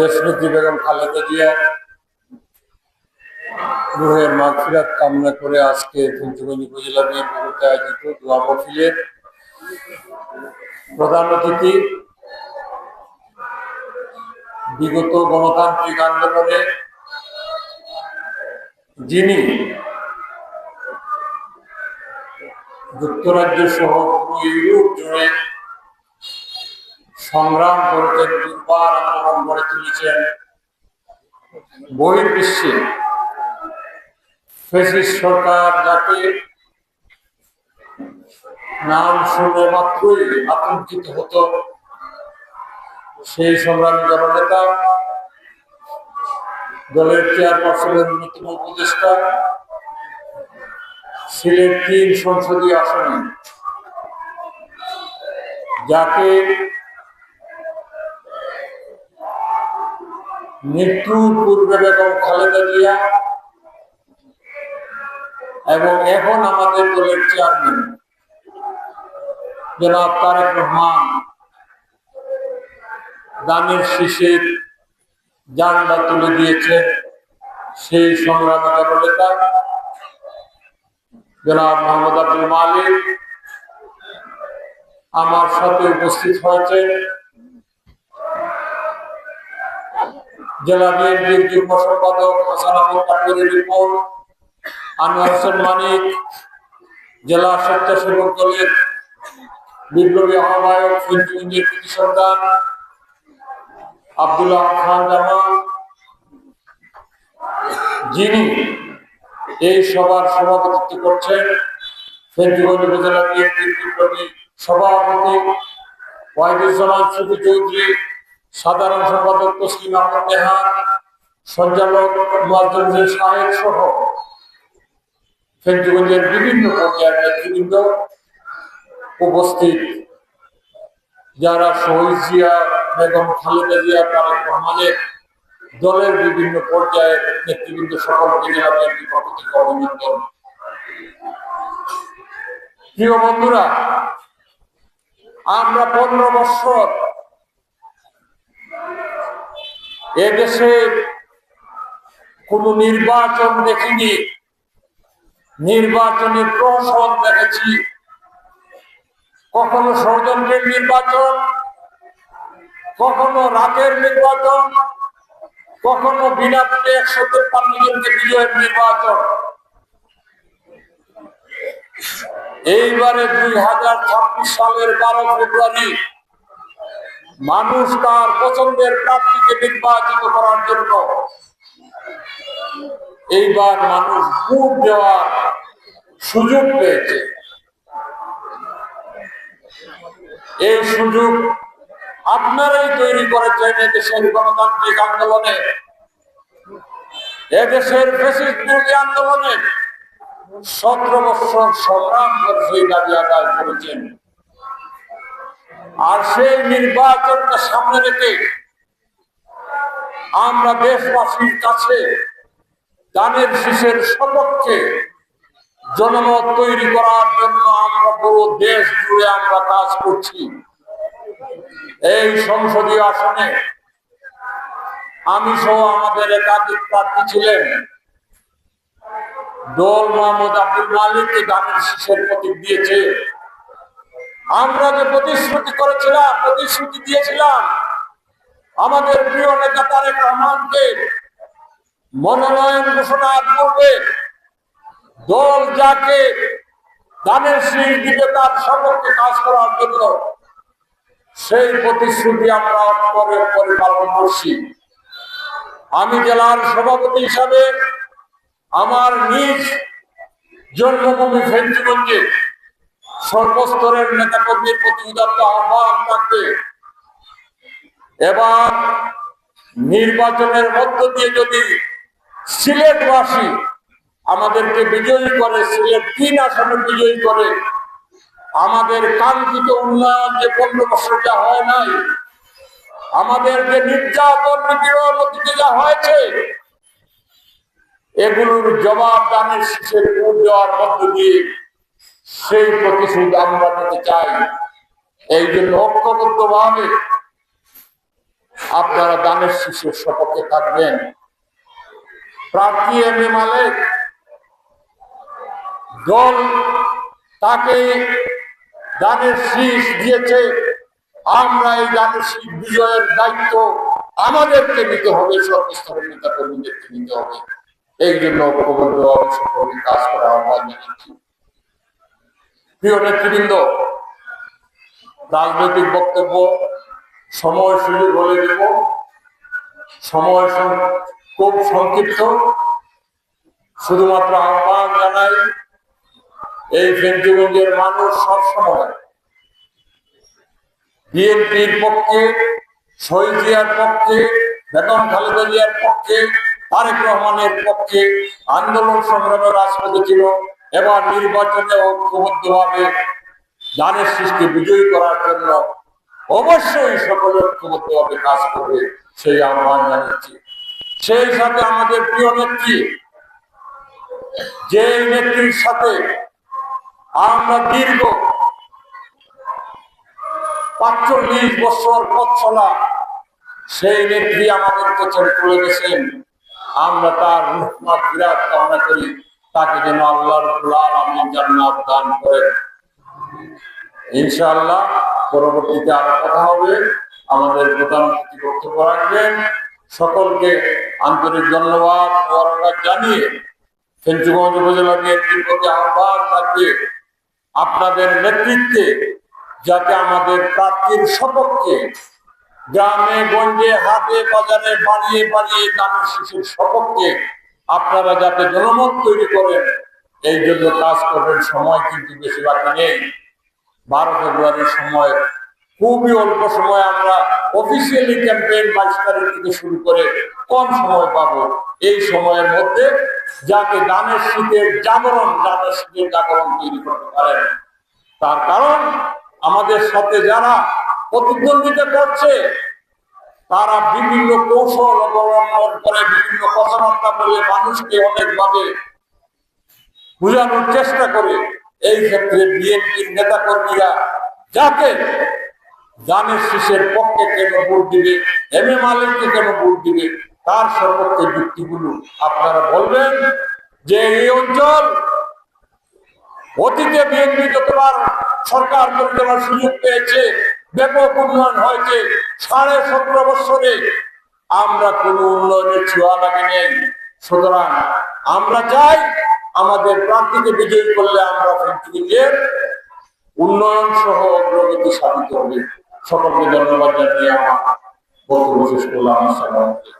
দেশনেত্রী বেগম খালেদা জিয়া রুহের মাগফিরাত কামনা করে আজকে ফেঞ্চুগঞ্জ উপজেলা বিএনপি আয়োজিত দোয়া মাহফিলের প্রধান অতিথি বিগত গণতান্ত্রিক আন্দোলনে যিনি যুক্তরাজ্য সহ পুরো ইউরোপ জুড়ে সংগ্রাম করেছেন, দুর্বার আন্দোলন গড়ে তুলেছেন, বহির্বিশ্বে ফ্যাসিস্ট সরকার যাকে নাম শুনে মাত্রই আতঙ্কিত হতো, সেই সংগ্রামী জননেতা, দলের চেয়ারপারসনের অন্যতম উপদেষ্টা, সিলেট ৩ সংসদীয় আসনে যাকে মৃত্যুর পূর্বে বেগম খালেদা জিয়া এবং এখন আমাদের দলের চেয়ারম্যান জনাব তারেক রহমান দানের শীষের জানলা তুলে দিয়েছে, সেই সংগ্রামী জননেতা জনাব মোহাম্মদ আব্দুল মালিক আমার সাথে উপস্থিত হয়েছেন। জেলা বিএনপির যুগ্ম সম্পাদক হাসান আহমদ পাটোয়ারী রিপন, আনোয়ার হোসেন মানিক, জেলা স্বেচ্ছাসেবক দলের বিপ্লবী আহ্বায়ক ফেঞ্চুগঞ্জের কৃতি সন্তান আব্দুল্লাহ খান জামাল, যিনি এই সভার সভাপতিত্ব করছেন, ফেঞ্চুগঞ্জ উপজেলা বিএনপির বিপ্লবী সভাপতি ওয়াহিদুজ্জামান সুফি চৌধুরী, সাধারণ সম্পাদক তসলিম আহমদ নেহার, সঞ্চালক মুয়াজ্জেম সাহেব সহ ফেঞ্চুগঞ্জের বিভিন্ন পর্যায়ের নেতৃবৃন্দ উপস্থিত, যারা শহীদ জিয়া, বেগম খালেদা জিয়া, তারেক রহমানের দলের বিভিন্ন পর্যায়ের নেতৃবৃন্দ সকলকে জেলা বিএনপির পক্ষ থেকে অভিনন্দন। প্রিয় বন্ধুরা, আমরা 15 বছর এদেশে কোন নির্বাচন দেখিনি, নির্বাচনের প্রহসন দেখেছি, কখনো ষড়যন্ত্রের নির্বাচন, কখনো রাতের নির্বাচন, কখনো বিনা ভোটে 153 জনকে বিজয়ের নির্বাচন। এইবারে 2026 সালের 12 ফেব্রুয়ারি মানুষ তার পছন্দের প্রার্থীকে নির্বাচিত করার জন্য এইবার মানুষ ভোট দেওয়ার সুযোগ পেয়েছে। এই সুযোগ আপনারাই তৈরি করেছেন এদেশের গণতান্ত্রিক আন্দোলনে, এদেশের ফ্যাসিস্ট বিরোধী আন্দোলনে 17 বছর সংগ্রাম করে সেই দাবি আদায় করেছেন। আর সেই নির্বাচনকে সামনে রেখে আমরা দেশবাসীর কাছে দানের শীষের সপক্ষে জনমত তৈরি করার জন্য আমরা পুরো দেশ জুড়ে আমরা কাজ করছি। এই সংসদীয় আসনে আমি সহ আমাদের একাধিক প্রার্থী ছিলেন। দল মোহাম্মদ আব্দুল মালিককে দানের শীষের প্রতীক দিয়েছে। আমরা যে প্রতিশ্রুতি দিয়েছিলাম আমাদের প্রিয় নেতা তারেক রহমানকে মনোনয়ন ঘোষণার পূর্বে দল যাকে দানের শীষ দিবে তার সপক্ষে কাজ করার জন্য, সেই প্রতিশ্রুতি আমরা অক্ষরে অক্ষরে পালন করছি। আমি জেলার সভাপতি হিসাবে আমার নিজ জন্মভূমি ফেঞ্চুগঞ্জে সর্বস্তরের নেতা কর্মীর প্রতি উদাত্ত আহ্বান থাকবে, এবার নির্বাচনের মধ্য দিয়ে যদি সিলেটবাসী আমাদেরকে বিজয়ী করে, সিলেট 3 আসনে বিজয়ী করে, আমাদের কাঙ্ক্ষিত উন্নয়ন যে 15 বছর যা হয় নাই, আমাদের যে নির্যাতন নিপীড়ন মধ্যে যা হয়েছে, এগুলোর জবাব দানের শীষের ভোট দেওয়ার মধ্য দিয়ে সেই প্রতিশোধ আমরা নিতে চাই। এই জন্য ঐক্যবদ্ধভাবে আপনারা দানের শীষের সপক্ষে থাকবেন। প্রার্থী এম এ মালেক দল তাকে দানের শীষ দিয়েছে, আমরা এই দানের শীষ বিজয়ের দায়িত্ব আমাদেরকে নিতে হবে, সর্বস্তরের নেতা কর্মীদেরকে নিতে হবে। এই জন্য ঐক্যবদ্ধভাবে সকলকে কাজ করা আহ্বান জানাচ্ছি। প্রিয় নেতৃবৃন্দ, রাজনৈতিক বক্তব্য সময় সুযোগ হলে দেব, সময় খুব সংক্ষিপ্ত। শুধুমাত্র আহ্বান জানাই, এই ফেঞ্চুগঞ্জের মানুষ সবসময় বিএনপির পক্ষে, শহীদ জিয়ার পক্ষে, বেগম খালেদা জিয়ার পক্ষে, তারেক রহমানের পক্ষে আন্দোলন সংগ্রামের রাজপথে ছিল। এবার নির্বাচনে ঐক্যবদ্ধভাবে দানের শীষকে বিজয়ী করার জন্য অবশ্যই সকলে ঐক্যবদ্ধভাবে কাজ করবে, সেই আহ্বান জানাচ্ছি। সেই সাথে আমাদের প্রিয় নেত্রী, যে নেত্রীর সাথে আমরা দীর্ঘ ৪৫ বছর পথ চলা, সেই নেত্রী আমাদেরকে ছেড়ে চলে গেছেন। আমরা তার রহমত বিরাট কামনা করি, তাকে যেন আল্লাহ রাব্বুল আলামিন জান্নাত দান করেন। ইনশাআল্লাহ পরবর্তীতে আরো কথা হবে। আমাদের প্রধান অতিথি বক্তব্য রাখবেন। সকলকে আন্তরিক ধন্যবাদ মোবারকবাদ জানিয়ে ফেঞ্চুগঞ্জ উপজেলা বিএনপির প্রতি আহ্বান থাকবে, আপনাদের নেতৃত্বে যাতে আমাদের প্রার্থীর সপক্ষে গ্রামে গঞ্জে হাটে বাজারে বাড়িয়ে বাড়িয়ে দানের শীষের সপক্ষে আপনারা যাতে জনমত তৈরি করেন, এই জন্য কাজ করবেন। সময় কিন্তু বেশি বাকি নেই। 12 ফেব্রুয়ারির সময়, খুবই অল্প সময়। আমরা অফিসিয়ালি ক্যাম্পেইন 22 তারিখ থেকে শুরু করে কম সময় পাবো। এই সময়ের মধ্যে যাতে দানের শীতের জাগরণ তৈরি করতে পারেন। তার কারণ আমাদের সাথে যারা প্রতিদ্বন্দ্বিতা করছে, তারা বিভিন্ন কৌশল অবলম্বন করে, বিভিন্ন কথাবার্তা বলে মানুষকে অনেকভাবে বোঝানোর চেষ্টা করে। এই ক্ষেত্রে বিএনপির নেতা কর্মীরা যাতে দানের শীষের পক্ষে কেন ভোট দিবে, এম এ মালিককে কেন ভোট দিবে, তার সর্বত্র যুক্তিগুলো আপনারা বলবেন। যে এই অঞ্চল অতীতে বিএনপি যতবার সরকার পরিচালনার সুযোগ পেয়েছে, ব্যাপক উন্নয়ন হয়েছে। 17.5 বছরে আমরা কোনো উন্নয়নের ছোঁয়া লাগে নেই। সুতরাং আমরা চাই আমাদের প্রার্থীকে বিজয়ী করলে আমরা ফেঞ্চুগঞ্জের উন্নয়ন সহ অগ্রগতি সাধিত হবে। সকলকে ধন্যবাদ জানিয়ে আমার বক্তব্য শেষ করলাম। আসসালামু আলাইকুম।